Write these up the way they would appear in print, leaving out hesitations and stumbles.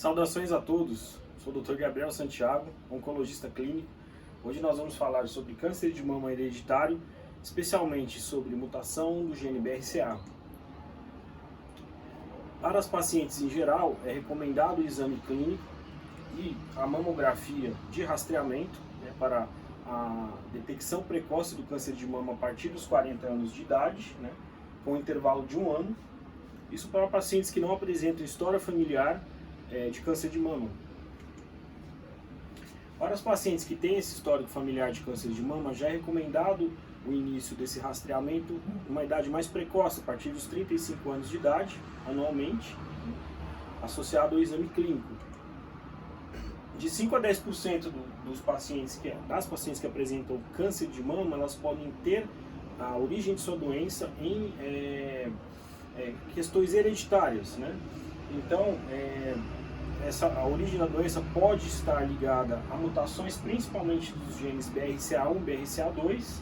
Saudações a todos, sou o Dr. Gabriel Santiago, oncologista clínico. Hoje nós vamos falar sobre câncer de mama hereditário, especialmente sobre mutação do gene BRCA. Para as pacientes em geral, é recomendado o exame clínico e a mamografia de rastreamento, para a detecção precoce do câncer de mama a partir dos 40 anos de idade, com intervalo de 1 ano. Isso para pacientes que não apresentam história familiar de câncer de mama. Para os pacientes que têm esse histórico familiar de câncer de mama, já é recomendado o início desse rastreamento numa idade mais precoce, a partir dos 35 anos de idade, anualmente, associado ao exame clínico. De 5 a 10% das pacientes que apresentam câncer de mama, elas podem ter a origem de sua doença em questões hereditárias, Então, a origem da doença pode estar ligada a mutações principalmente dos genes BRCA1 e BRCA2,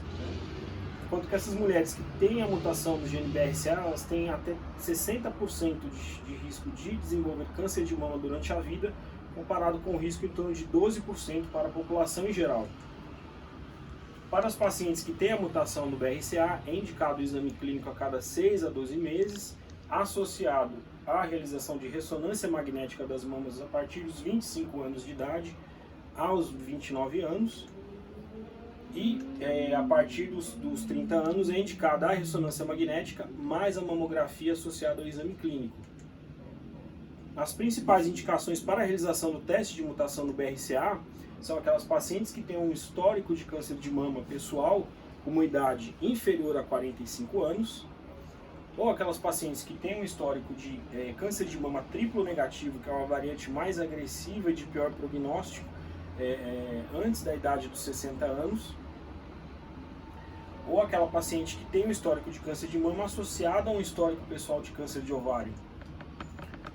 enquanto que essas mulheres que têm a mutação do gene BRCA, elas têm até 60% de risco de desenvolver câncer de mama durante a vida, comparado com o risco em torno de 12% para a população em geral. Para os pacientes que têm a mutação do BRCA, é indicado o exame clínico a cada 6 a 12 meses, associado à realização de ressonância magnética das mamas a partir dos 25 anos de idade aos 29 anos. E a partir dos 30 anos é indicada a ressonância magnética mais a mamografia associada ao exame clínico. As principais indicações para a realização do teste de mutação do BRCA são aquelas pacientes que têm um histórico de câncer de mama pessoal com uma idade inferior a 45 anos, ou aquelas pacientes que têm um histórico de câncer de mama triplo negativo, que é uma variante mais agressiva e de pior prognóstico, antes da idade dos 60 anos, ou aquela paciente que tem um histórico de câncer de mama associado a um histórico pessoal de câncer de ovário.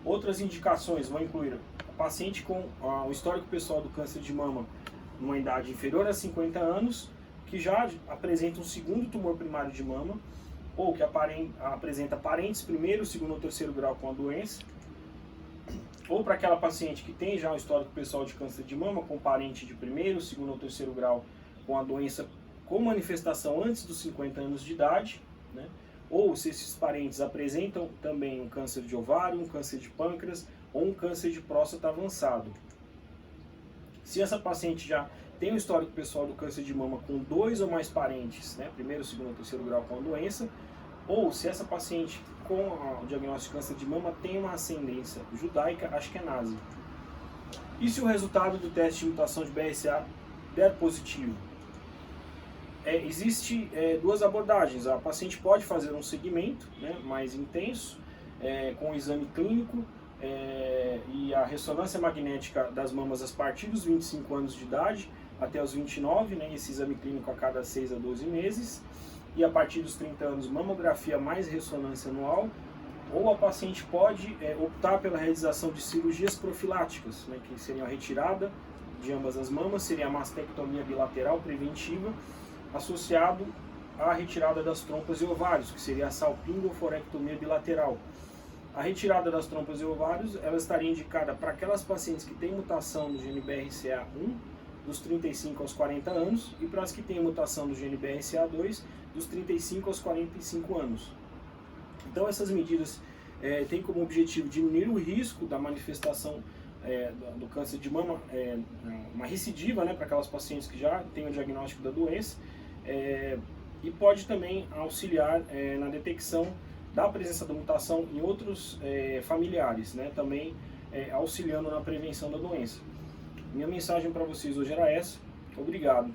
Outras indicações vão incluir a paciente com o histórico pessoal do câncer de mama numa idade inferior a 50 anos, que já apresenta um segundo tumor primário de mama, ou que apresenta parentes primeiro, segundo ou terceiro grau com a doença, ou para aquela paciente que tem já um histórico pessoal de câncer de mama com parente de primeiro, segundo ou terceiro grau com a doença com manifestação antes dos 50 anos de idade, ou se esses parentes apresentam também um câncer de ovário, um câncer de pâncreas ou um câncer de próstata avançado. Se essa paciente já tem um histórico pessoal do câncer de mama com 2 ou mais parentes, primeiro, segundo ou terceiro grau com a doença, ou se essa paciente com o diagnóstico de câncer de mama tem uma ascendência judaica ashkenazi. E se o resultado do teste de mutação de BRCA der positivo? Existe duas abordagens. A paciente pode fazer um segmento mais intenso, com o exame clínico e a ressonância magnética das mamas a partir dos 25 anos de idade até os 29, esse exame clínico a cada 6 a 12 meses, e a partir dos 30 anos mamografia mais ressonância anual, ou a paciente pode optar pela realização de cirurgias profiláticas, que seriam a retirada de ambas as mamas, seria a mastectomia bilateral preventiva, associado à retirada das trompas e ovários, que seria a salpingoforectomia bilateral. A retirada das trompas e ovários, ela estaria indicada para aquelas pacientes que têm mutação no gene BRCA1, dos 35 aos 40 anos, e para as que têm mutação do gene BRCA2, dos 35 aos 45 anos. Então essas medidas têm como objetivo diminuir o risco da manifestação do câncer de mama, uma recidiva para aquelas pacientes que já têm o diagnóstico da doença, e pode também auxiliar na detecção da presença da mutação em outros familiares, também auxiliando na prevenção da doença. Minha mensagem para vocês hoje era essa. Obrigado.